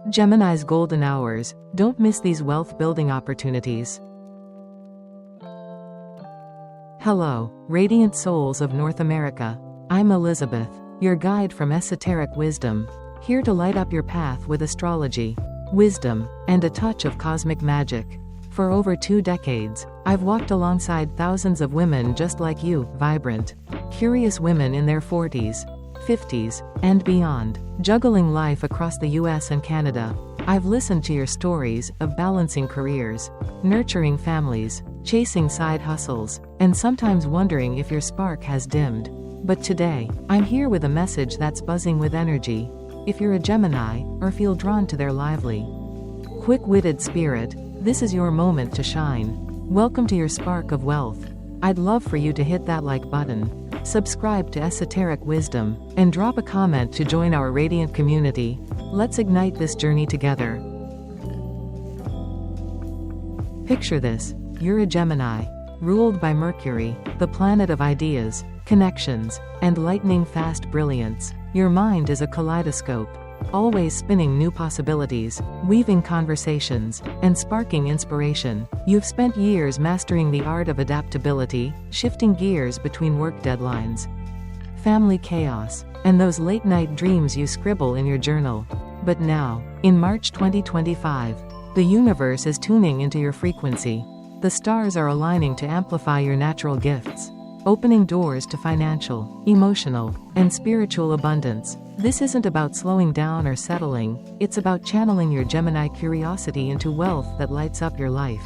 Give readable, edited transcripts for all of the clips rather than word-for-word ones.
Gemini's golden hours. Don't miss these wealth-building opportunities. Hello, radiant souls of North America. I'm Elizabeth, your guide from Esoteric Wisdom, here to light up your path with astrology, wisdom, and a touch of cosmic magic. For over 2 decades, I've walked alongside thousands of women just like you, vibrant, curious women in their 40s, 50s, and beyond, juggling life across the US and Canada. I've listened to your stories of balancing careers, nurturing families, chasing side hustles, and sometimes wondering if your spark has dimmed. But today, I'm here with a message that's buzzing with energy. If you're a Gemini, or feel drawn to their lively, quick-witted spirit, this is your moment to shine. Welcome to your spark of wealth. I'd love for you to hit that like button, subscribe to Esoteric Wisdom, and drop a comment to join our radiant community. Let's ignite this journey together. Picture this. You're a Gemini, ruled by Mercury, the planet of ideas, connections, and lightning-fast brilliance. Your mind is a kaleidoscope, always spinning new possibilities, weaving conversations, and sparking inspiration. You've spent years mastering the art of adaptability, shifting gears between work deadlines, family chaos, and those late-night dreams you scribble in your journal. But now, in March 2025, the universe is tuning into your frequency. The stars are aligning to amplify your natural gifts, opening doors to financial, emotional, and spiritual abundance. This isn't about slowing down or settling, it's about channeling your Gemini curiosity into wealth that lights up your life.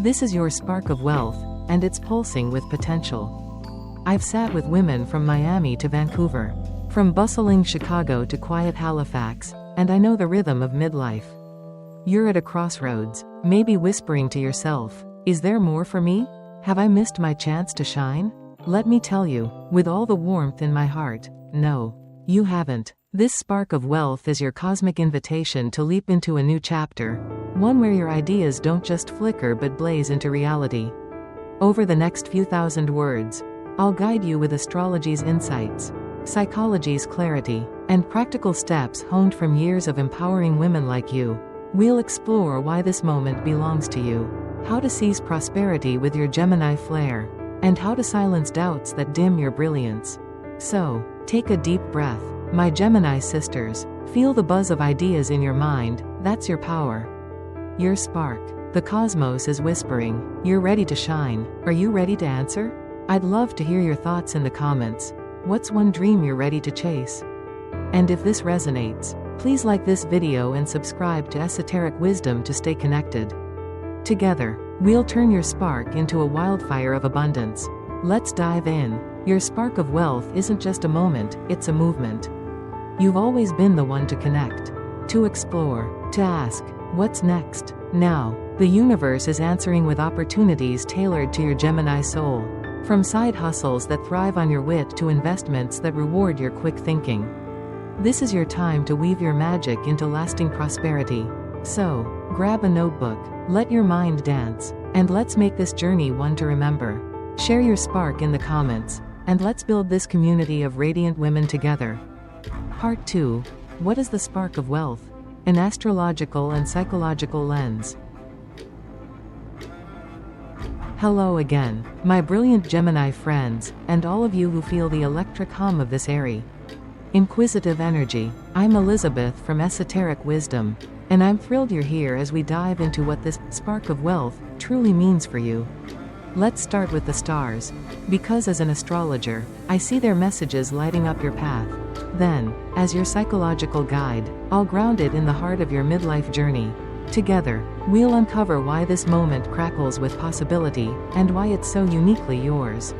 This is your spark of wealth, and it's pulsing with potential. I've sat with women from Miami to Vancouver, from bustling Chicago to quiet Halifax, and I know the rhythm of midlife. You're at a crossroads, maybe whispering to yourself, is there more for me? Have I missed my chance to shine? Let me tell you, with all the warmth in my heart, no, you haven't. This spark of wealth is your cosmic invitation to leap into a new chapter, one where your ideas don't just flicker but blaze into reality. Over the next few thousand words, I'll guide you with astrology's insights, psychology's clarity, and practical steps honed from years of empowering women like you. We'll explore why this moment belongs to you, how to seize prosperity with your Gemini flair, and how to silence doubts that dim your brilliance. So, take a deep breath, my Gemini sisters. Feel the buzz of ideas in your mind. That's your power, your spark. The cosmos is whispering, you're ready to shine. Are you ready to answer? I'd love to hear your thoughts in the comments. What's one dream you're ready to chase? And if this resonates, please like this video and subscribe to Esoteric Wisdom to stay connected. Together, we'll turn your spark into a wildfire of abundance. Let's dive in. Your spark of wealth isn't just a moment, it's a movement. You've always been the one to connect, to explore, to ask, what's next? Now, the universe is answering with opportunities tailored to your Gemini soul. From side hustles that thrive on your wit to investments that reward your quick thinking. This is your time to weave your magic into lasting prosperity. So, grab a notebook, let your mind dance, and let's make this journey one to remember. Share your spark in the comments, and let's build this community of radiant women together. Part 2. What is the spark of wealth? An astrological and psychological lens. Hello again, my brilliant Gemini friends, and all of you who feel the electric hum of this airy, inquisitive energy. I'm Elizabeth from Esoteric Wisdom, and I'm thrilled you're here as we dive into what this spark of wealth truly means for you. Let's start with the stars, because as an astrologer, I see their messages lighting up your path. Then, as your psychological guide, I'll ground it in the heart of your midlife journey. Together, we'll uncover why this moment crackles with possibility, and why it's so uniquely yours.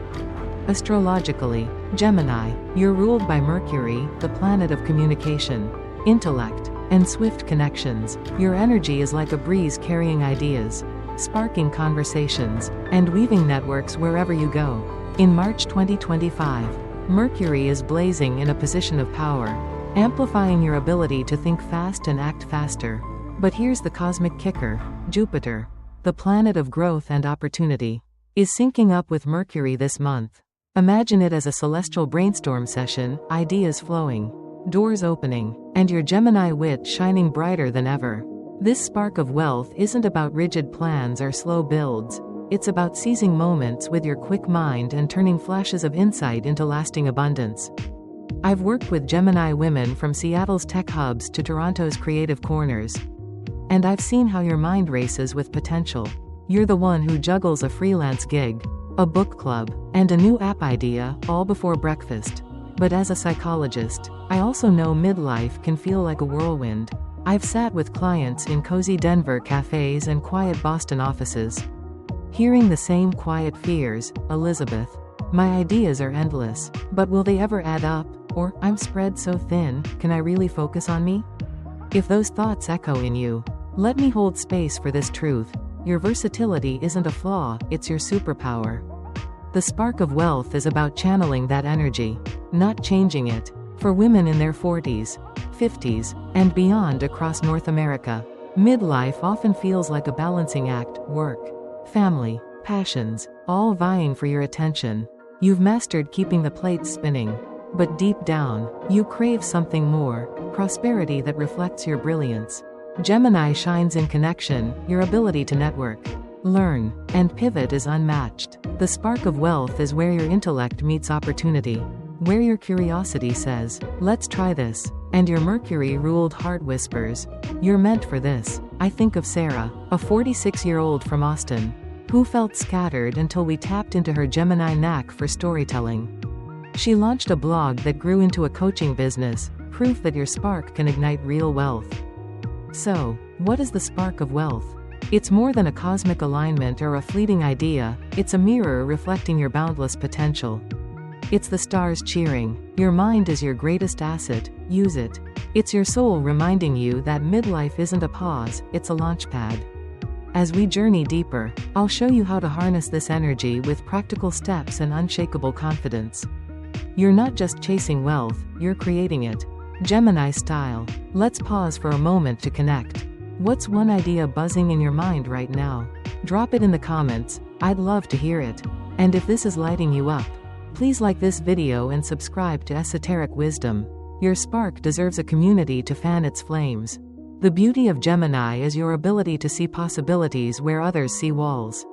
Astrologically, Gemini, you're ruled by Mercury, the planet of communication, intellect, and swift connections. Your energy is like a breeze carrying ideas, sparking conversations, and weaving networks wherever you go. In March 2025, Mercury is blazing in a position of power, amplifying your ability to think fast and act faster. But here's the cosmic kicker. Jupiter, the planet of growth and opportunity, is syncing up with Mercury this month. Imagine it as a celestial brainstorm session, ideas flowing, doors opening, and your Gemini wit shining brighter than ever. This spark of wealth isn't about rigid plans or slow builds. It's about seizing moments with your quick mind and turning flashes of insight into lasting abundance. I've worked with Gemini women from Seattle's tech hubs to Toronto's creative corners. And I've seen how your mind races with potential. You're the one who juggles a freelance gig, a book club, and a new app idea, all before breakfast. But as a psychologist, I also know midlife can feel like a whirlwind. I've sat with clients in cozy Denver cafes and quiet Boston offices. Hearing the same quiet fears, Elizabeth. My ideas are endless, but will they ever add up? Or, I'm spread so thin, can I really focus on me? If those thoughts echo in you, let me hold space for this truth. Your versatility isn't a flaw, it's your superpower. The spark of wealth is about channeling that energy, not changing it. For women in their 40s, 50s, and beyond across North America, midlife often feels like a balancing act: work, family, passions, all vying for your attention. You've mastered keeping the plates spinning. But deep down, you crave something more: prosperity that reflects your brilliance. Gemini shines in connection. Your ability to network, learn, and pivot is unmatched. The spark of wealth is where your intellect meets opportunity, where your curiosity says, let's try this, and your Mercury-ruled heart whispers, you're meant for this. I think of Sarah, a 46-year-old from Austin, who felt scattered until we tapped into her Gemini knack for storytelling. She launched a blog that grew into a coaching business, proof that your spark can ignite real wealth. So, what is the spark of wealth? It's more than a cosmic alignment or a fleeting idea, it's a mirror reflecting your boundless potential. It's the stars cheering. Your mind is your greatest asset, use it. It's your soul reminding you that midlife isn't a pause, it's a launchpad. As we journey deeper, I'll show you how to harness this energy with practical steps and unshakable confidence. You're not just chasing wealth, you're creating it. Gemini style. Let's pause for a moment to connect. What's one idea buzzing in your mind right now? Drop it in the comments, I'd love to hear it. And if this is lighting you up, please like this video and subscribe to Esoteric Wisdom. Your spark deserves a community to fan its flames. The beauty of Gemini is your ability to see possibilities where others see walls.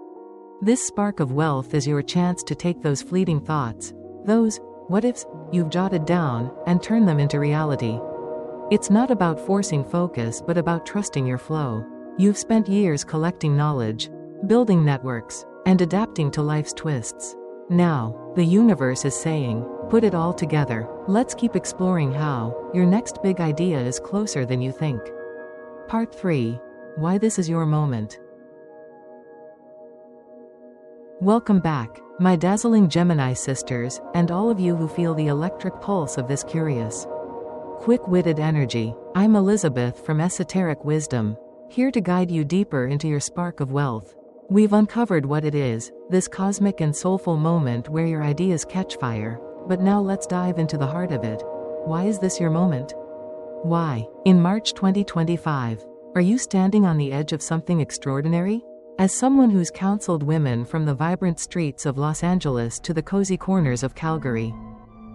This spark of wealth is your chance to take those fleeting thoughts, those what ifs you've jotted down, and turn them into reality. It's not about forcing focus but about trusting your flow. You've spent years collecting knowledge, building networks, and adapting to life's twists. Now, the universe is saying, put it all together. Let's keep exploring how your next big idea is closer than you think. Part 3. Why this is your moment. Welcome back, my dazzling Gemini sisters, and all of you who feel the electric pulse of this curious, quick-witted energy. I'm Elizabeth from Esoteric Wisdom, here to guide you deeper into your spark of wealth. We've uncovered what it is, this cosmic and soulful moment where your ideas catch fire. But now let's dive into the heart of it. Why is this your moment? Why, in March 2025, are you standing on the edge of something extraordinary? As someone who's counseled women from the vibrant streets of Los Angeles to the cozy corners of Calgary,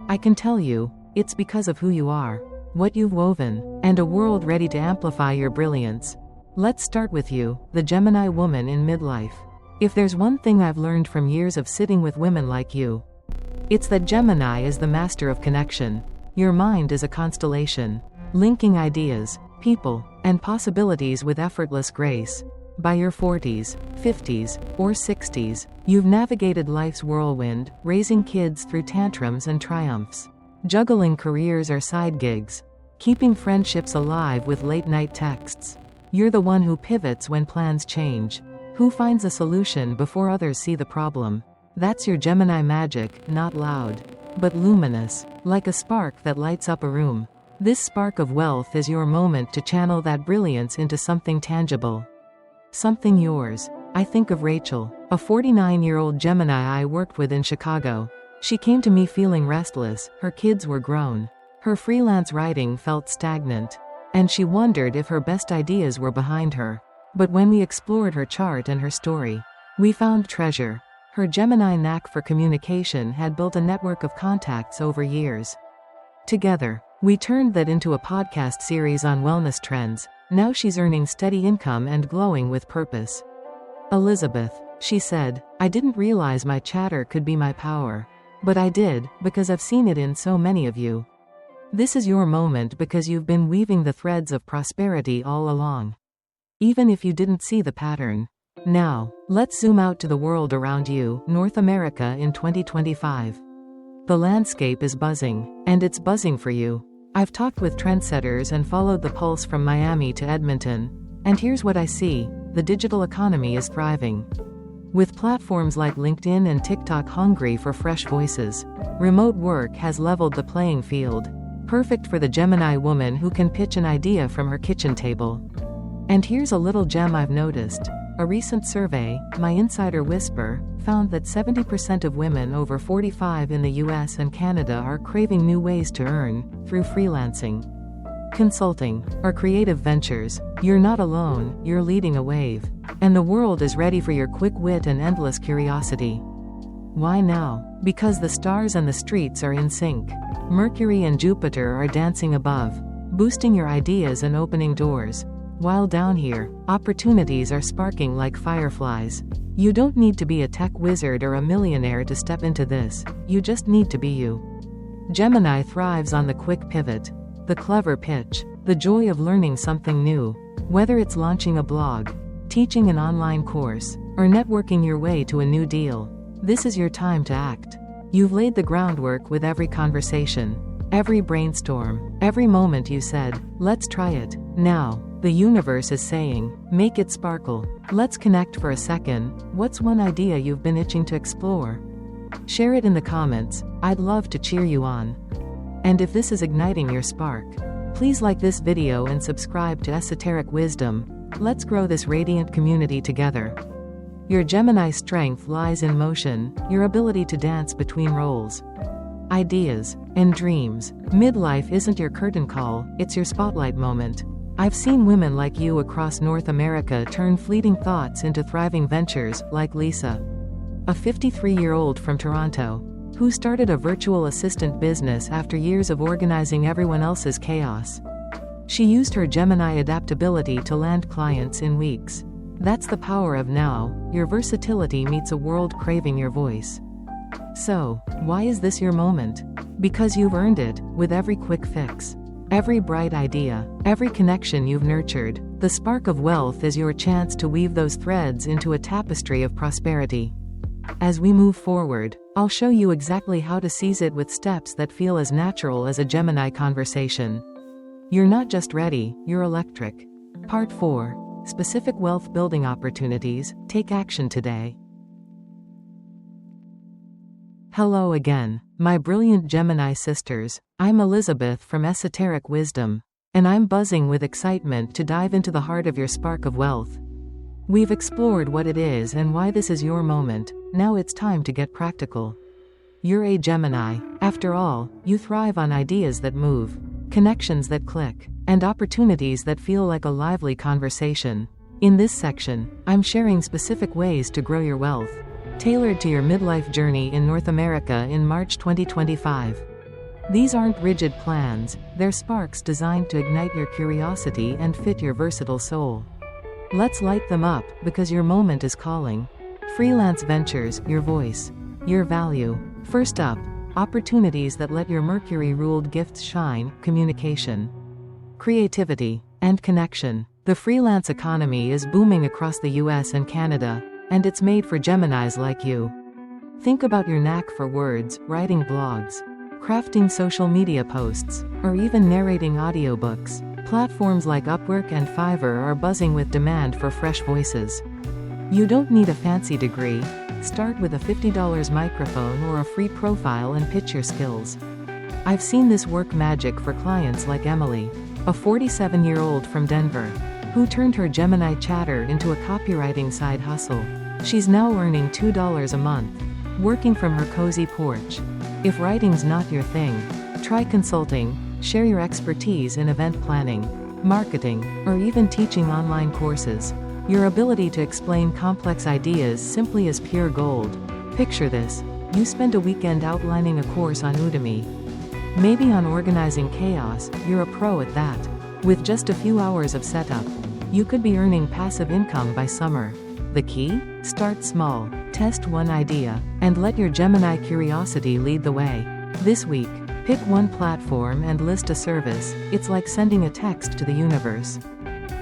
I can tell you, it's because of who you are, what you've woven, and a world ready to amplify your brilliance. Let's start with you, the Gemini woman in midlife. If there's one thing I've learned from years of sitting with women like you, it's that Gemini is the master of connection. Your mind is a constellation, linking ideas, people, and possibilities with effortless grace. By your 40s, 50s, or 60s, you've navigated life's whirlwind, raising kids through tantrums and triumphs, juggling careers or side gigs, keeping friendships alive with late-night texts. You're the one who pivots when plans change, who finds a solution before others see the problem. That's your Gemini magic, not loud, but luminous, like a spark that lights up a room. This spark of wealth is your moment to channel that brilliance into something tangible. Something yours. I think of Rachel, a 49-year-old Gemini I worked with in Chicago. She came to me feeling restless, her kids were grown. Her freelance writing felt stagnant, and she wondered if her best ideas were behind her. But when we explored her chart and her story, we found treasure. Her Gemini knack for communication had built a network of contacts over years. Together, We turned that into a podcast series on wellness trends. Now she's earning steady income and glowing with purpose. Elizabeth, she said, I didn't realize my chatter could be my power. But I did, because I've seen it in so many of you. This is your moment because you've been weaving the threads of prosperity all along. Even if you didn't see the pattern. Now, let's zoom out to the world around you, North America in 2025. The landscape is buzzing, and it's buzzing for you. I've talked with trendsetters and followed the pulse from Miami to Edmonton, and here's what I see: the digital economy is thriving. With platforms like LinkedIn and TikTok hungry for fresh voices, remote work has leveled the playing field, perfect for the Gemini woman who can pitch an idea from her kitchen table. And here's a little gem I've noticed. A recent survey, My Insider Whisper, found that 70% of women over 45 in the US and Canada are craving new ways to earn, through freelancing, consulting, or creative ventures. You're not alone, you're leading a wave. And the world is ready for your quick wit and endless curiosity. Why now? Because the stars and the streets are in sync. Mercury and Jupiter are dancing above, boosting your ideas and opening doors. While down here, opportunities are sparking like fireflies. You don't need to be a tech wizard or a millionaire to step into this, you just need to be you. Gemini thrives on the quick pivot, the clever pitch, the joy of learning something new. Whether it's launching a blog, teaching an online course, or networking your way to a new deal, this is your time to act. You've laid the groundwork with every conversation, every brainstorm, every moment you said, let's try it. Now, the universe is saying, make it sparkle. Let's connect for a second. What's one idea you've been itching to explore? Share it in the comments. I'd love to cheer you on. And if this is igniting your spark, please like this video and subscribe to Esoteric Wisdom. Let's grow this radiant community together. Your Gemini strength lies in motion, your ability to dance between roles, ideas, and dreams. Midlife isn't your curtain call, it's your spotlight moment. I've seen women like you across North America turn fleeting thoughts into thriving ventures, like Lisa, a 53-year-old from Toronto, who started a virtual assistant business after years of organizing everyone else's chaos. She used her Gemini adaptability to land clients in weeks. That's the power of now. Your versatility meets a world craving your voice. So, why is this your moment? Because you've earned it, with every quick fix, every bright idea, every connection you've nurtured. The spark of wealth is your chance to weave those threads into a tapestry of prosperity. As we move forward, I'll show you exactly how to seize it with steps that feel as natural as a Gemini conversation. You're not just ready, you're electric. Part 4. Specific wealth building opportunities. Take action today. Hello again, my brilliant Gemini sisters. I'm Elizabeth from Esoteric Wisdom, and I'm buzzing with excitement to dive into the heart of your spark of wealth. We've explored what it is and why this is your moment. Now it's time to get practical. You're a Gemini. After all, you thrive on ideas that move, connections that click, and opportunities that feel like a lively conversation. In this section, I'm sharing specific ways to grow your wealth, tailored to your midlife journey in North America in March 2025. These aren't rigid plans, they're sparks designed to ignite your curiosity and fit your versatile soul. Let's light them up, because your moment is calling. Freelance ventures, your voice, your value. First up, opportunities that let your Mercury-ruled gifts shine: communication, creativity, and connection. The freelance economy is booming across the US and Canada, and it's made for Geminis like you. Think about your knack for words, writing blogs, crafting social media posts, or even narrating audiobooks. Platforms like Upwork and Fiverr are buzzing with demand for fresh voices. You don't need a fancy degree. Start with a $50 microphone or a free profile and pitch your skills. I've seen this work magic for clients like Emily, a 47-year-old from Denver, who turned her Gemini chatter into a copywriting side hustle. She's now earning $2 a month, working from her cozy porch. If writing's not your thing, try consulting. Share your expertise in event planning, marketing, or even teaching online courses. Your ability to explain complex ideas simply is pure gold. Picture this: you spend a weekend outlining a course on Udemy, Maybe on organizing chaos, you're a pro at that. With just a few hours of setup, you could be earning passive income by summer. The key? Start small, test one idea, and let your Gemini curiosity lead the way. This week, pick one platform and list a service. It's like sending a text to the universe,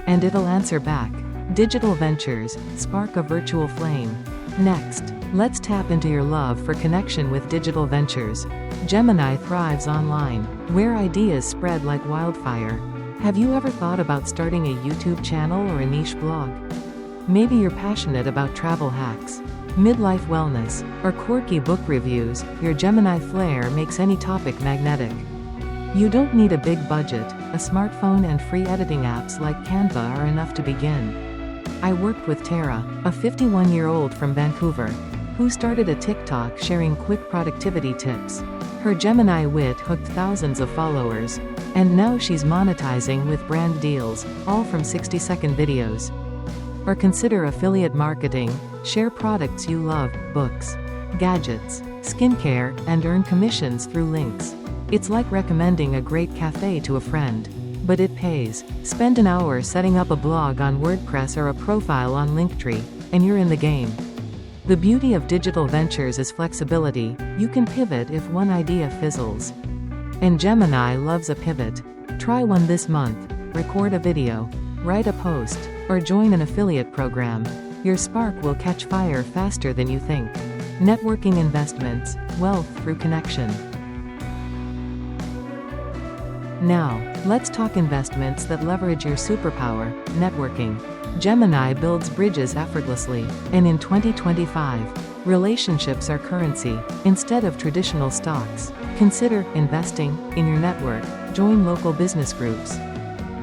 and it'll answer back. Digital ventures, spark a virtual flame. Next, let's tap into your love for connection with digital ventures. Gemini thrives online, where ideas spread like wildfire. Have you ever thought about starting a YouTube channel or a niche blog? Maybe you're passionate about travel hacks, midlife wellness, or quirky book reviews. Your Gemini flair makes any topic magnetic. You don't need a big budget. A smartphone and free editing apps like Canva are enough to begin. I worked with Tara, a 51-year-old from Vancouver, who started a TikTok sharing quick productivity tips. Her Gemini wit hooked thousands of followers, and now she's monetizing with brand deals, all from 60-second videos. Or consider affiliate marketing. Share products you love, books, gadgets, skincare, and earn commissions through links. It's like recommending a great cafe to a friend. But it pays. Spend an hour setting up a blog on WordPress or a profile on Linktree, and you're in the game. The beauty of digital ventures is flexibility. You can pivot if one idea fizzles. And Gemini loves a pivot. Try one this month. Record a video, write a post, or join an affiliate program. Your spark will catch fire faster than you think. Networking investments, wealth through connection. Now, let's talk investments that leverage your superpower, networking. Gemini builds bridges effortlessly, and in 2025, relationships are currency. Instead of traditional stocks, consider investing in your network. Join local business groups,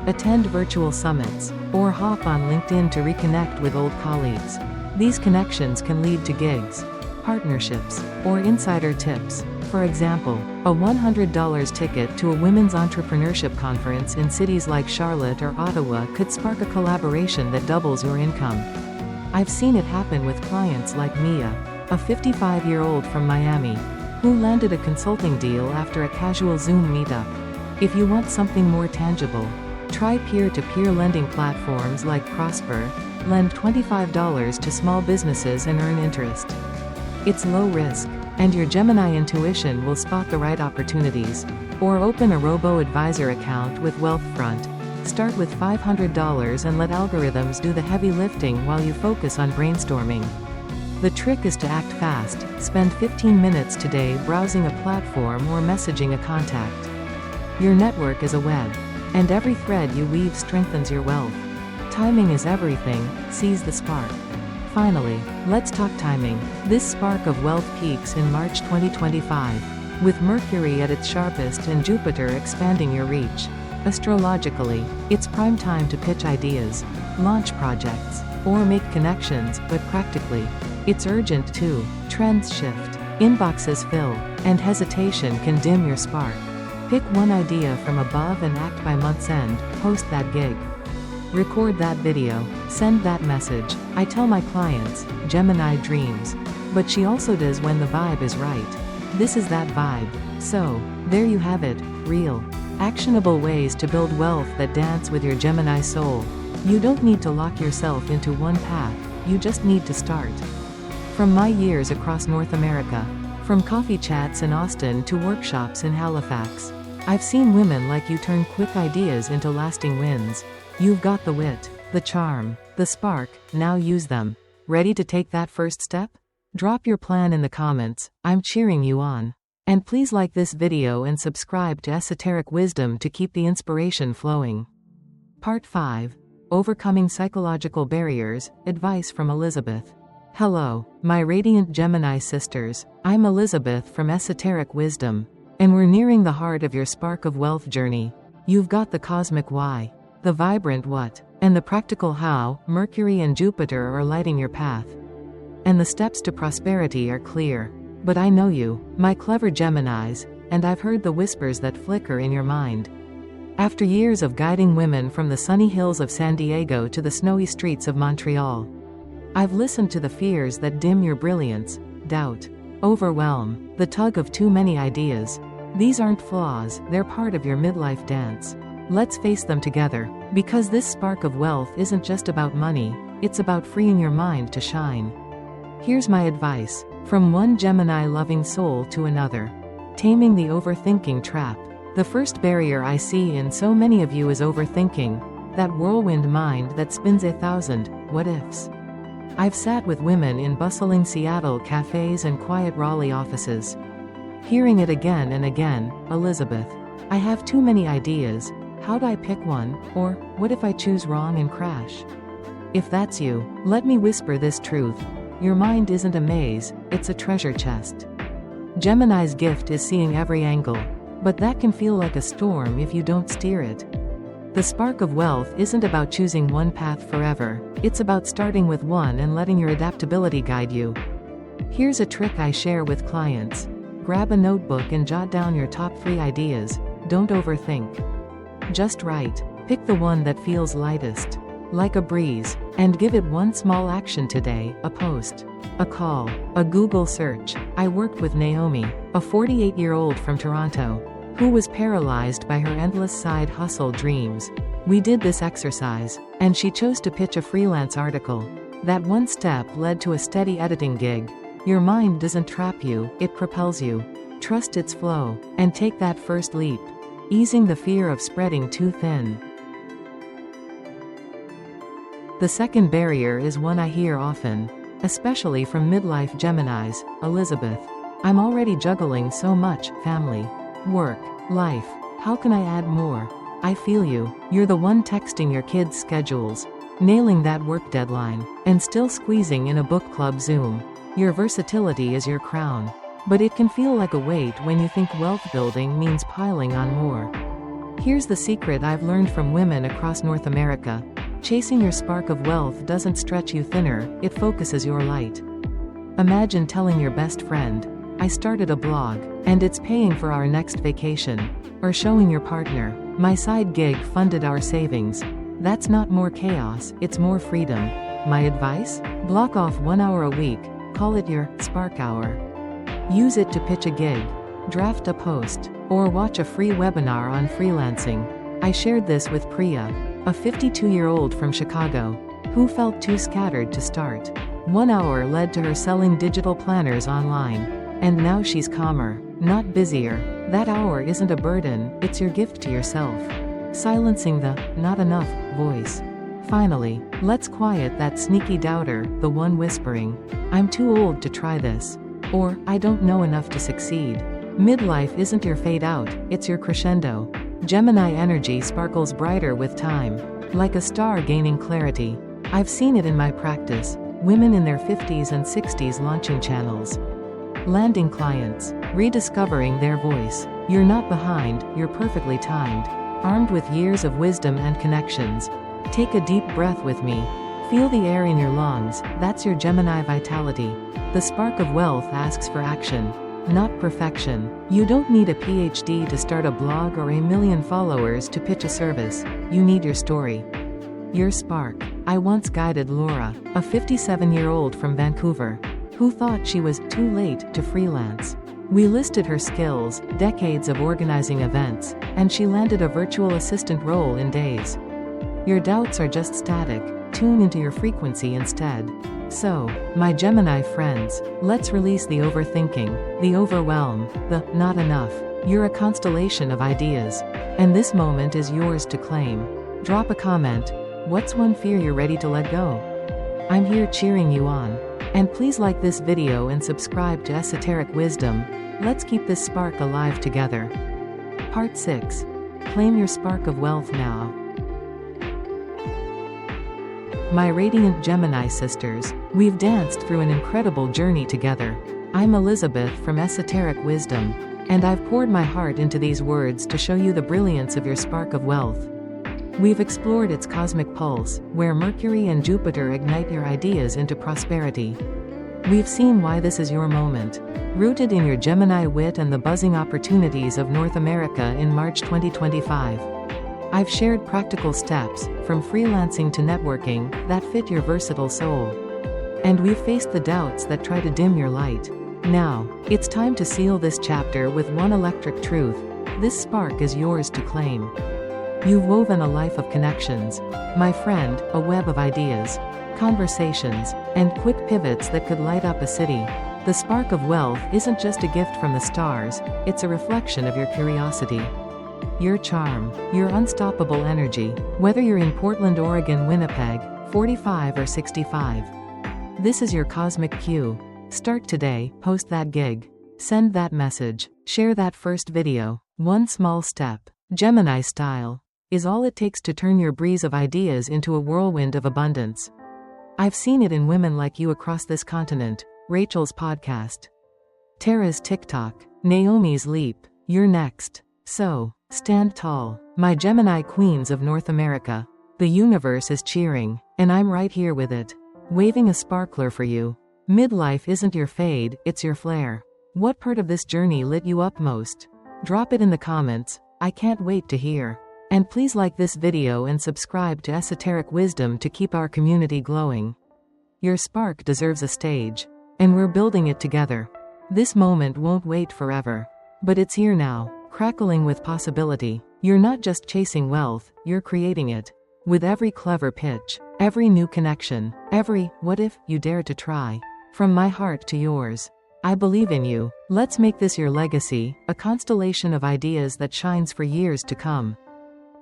attend virtual summits, or hop on LinkedIn to reconnect with old colleagues. These connections can lead to gigs, partnerships, or insider tips. For example, a $100 ticket to a women's entrepreneurship conference in cities like Charlotte or Ottawa could spark a collaboration that doubles your income. I've seen it happen with clients like Mia, a 55-year-old from Miami, who landed a consulting deal after a casual Zoom meetup. If you want something more tangible, try peer-to-peer lending platforms like Prosper. Lend $25 to small businesses and earn interest. It's low risk, and your Gemini intuition will spot the right opportunities. Or open a robo-advisor account with Wealthfront. Start with $500 and let algorithms do the heavy lifting while you focus on brainstorming. The trick is to act fast. Spend 15 minutes today browsing a platform or messaging a contact. Your network is a web, and every thread you weave strengthens your wealth. Timing is everything. Seize the spark. Finally, let's talk timing. This spark of wealth peaks in March 2025, with Mercury at its sharpest and Jupiter expanding your reach. Astrologically, it's prime time to pitch ideas, launch projects, or make connections, but practically, it's urgent too. Trends shift, inboxes fill, and hesitation can dim your spark. Pick one idea from above and act by month's end. Post that gig. Record that video, send that message. I tell my clients, Gemini dreams. But she also does when the vibe is right. This is that vibe. So, there you have it, real, actionable ways to build wealth that dance with your Gemini soul. You don't need to lock yourself into one path, you just need to start. From my years across North America, from coffee chats in Austin to workshops in Halifax, I've seen women like you turn quick ideas into lasting wins. You've got the wit, the charm, the spark, now use them. Ready to take that first step? Drop your plan in the comments, I'm cheering you on. And please like this video and subscribe to Esoteric Wisdom to keep the inspiration flowing. Part 5. Overcoming Psychological Barriers, Advice from Elizabeth. Hello, my radiant Gemini sisters, I'm Elizabeth from Esoteric Wisdom. And we're nearing the heart of your spark of wealth journey. You've got the cosmic why, the vibrant what, and the practical how. Mercury and Jupiter are lighting your path. And the steps to prosperity are clear. But I know you, my clever Geminis, and I've heard the whispers that flicker in your mind. After years of guiding women from the sunny hills of San Diego to the snowy streets of Montreal, I've listened to the fears that dim your brilliance, doubt, overwhelm, the tug of too many ideas. These aren't flaws, they're part of your midlife dance. Let's face them together, because this spark of wealth isn't just about money, it's about freeing your mind to shine. Here's my advice, from one Gemini loving soul to another. Taming the overthinking trap. The first barrier I see in so many of you is overthinking, that whirlwind mind that spins 1,000 what ifs. I've sat with women in bustling Seattle cafes and quiet Raleigh offices, hearing it again and again, Elizabeth, I have too many ideas, how'd I pick one, or, what if I choose wrong and crash? If that's you, let me whisper this truth, your mind isn't a maze, it's a treasure chest. Gemini's gift is seeing every angle, but that can feel like a storm if you don't steer it. The spark of wealth isn't about choosing one path forever, it's about starting with one and letting your adaptability guide you. Here's a trick I share with clients. Grab a notebook and jot down your top 3 ideas, don't overthink. Just write, pick the one that feels lightest, like a breeze, and give it one small action today, a post, a call, a Google search. I worked with Naomi, a 48-year-old from Toronto, who was paralyzed by her endless side hustle dreams. We did this exercise, and she chose to pitch a freelance article. That one step led to a steady editing gig. Your mind doesn't trap you, it propels you. Trust its flow, and take that first leap, easing the fear of spreading too thin. The second barrier is one I hear often, especially from midlife Geminis. Elizabeth, I'm already juggling so much, family, work, life, how can I add more? I feel you, you're the one texting your kids' schedules, nailing that work deadline, and still squeezing in a book club Zoom. Your versatility is your crown. But it can feel like a weight when you think wealth building means piling on more. Here's the secret I've learned from women across North America. Chasing your spark of wealth doesn't stretch you thinner, it focuses your light. Imagine telling your best friend, I started a blog, and it's paying for our next vacation. Or showing your partner, my side gig funded our savings. That's not more chaos, it's more freedom. My advice? Block off 1 hour a week, call it your spark hour. Use it to pitch a gig, draft a post, or watch a free webinar on freelancing. I shared this with Priya, a 52-year-old from Chicago, who felt too scattered to start. 1 hour led to her selling digital planners online. And now she's calmer, not busier. That hour isn't a burden, it's your gift to yourself. Silencing the not enough voice. Finally, let's quiet that sneaky doubter, the one whispering, I'm too old to try this. Or, I don't know enough to succeed. Midlife isn't your fade out, it's your crescendo. Gemini energy sparkles brighter with time, like a star gaining clarity. I've seen it in my practice, women in their 50s and 60s launching channels, landing clients, rediscovering their voice. You're not behind, you're perfectly timed, armed with years of wisdom and connections. Take a deep breath with me. Feel the air in your lungs, that's your Gemini vitality. The spark of wealth asks for action, not perfection. You don't need a PhD to start a blog or 1 million followers to pitch a service. You need your story, your spark. I once guided Laura, a 57-year-old from Vancouver, who thought she was too late to freelance. We listed her skills, decades of organizing events, and she landed a virtual assistant role in days. Your doubts are just static, tune into your frequency instead. So, my Gemini friends, let's release the overthinking, the overwhelm, the not enough. You're a constellation of ideas, and this moment is yours to claim. Drop a comment. What's one fear you're ready to let go? I'm here cheering you on. And please like this video and subscribe to Esoteric Wisdom. Let's keep this spark alive together. Part 6. Claim your spark of wealth now. My radiant Gemini sisters, we've danced through an incredible journey together. I'm Elizabeth from Esoteric Wisdom, and I've poured my heart into these words to show you the brilliance of your spark of wealth. We've explored its cosmic pulse, where Mercury and Jupiter ignite your ideas into prosperity. We've seen why this is your moment, rooted in your Gemini wit and the buzzing opportunities of North America in March 2025. I've shared practical steps, from freelancing to networking, that fit your versatile soul. And we've faced the doubts that try to dim your light. Now, it's time to seal this chapter with one electric truth. This spark is yours to claim. You've woven a life of connections, my friend, a web of ideas, conversations, and quick pivots that could light up a city. The spark of wealth isn't just a gift from the stars, it's a reflection of your curiosity, your charm, your unstoppable energy, whether you're in Portland, Oregon, Winnipeg, 45 or 65. This is your cosmic cue. Start today, post that gig, send that message, share that first video. One small step, Gemini style, is all it takes to turn your breeze of ideas into a whirlwind of abundance. I've seen it in women like you across this continent. Rachel's podcast, Tara's TikTok, Naomi's leap. You're next. So, stand tall, my Gemini queens of North America. The universe is cheering, and I'm right here with it, waving a sparkler for you. Midlife isn't your fade, it's your flare. What part of this journey lit you up most? Drop it in the comments. I can't wait to hear. And please like this video and subscribe to Esoteric Wisdom to keep our community glowing. Your spark deserves a stage, and we're building it together. This moment won't wait forever, but it's here now, crackling with possibility. You're not just chasing wealth, you're creating it. With every clever pitch, every new connection, every what if you dare to try. From my heart to yours, I believe in you. Let's make this your legacy, a constellation of ideas that shines for years to come.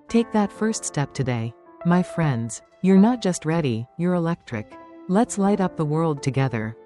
Take that first step today. My friends, you're not just ready, you're electric. Let's light up the world together.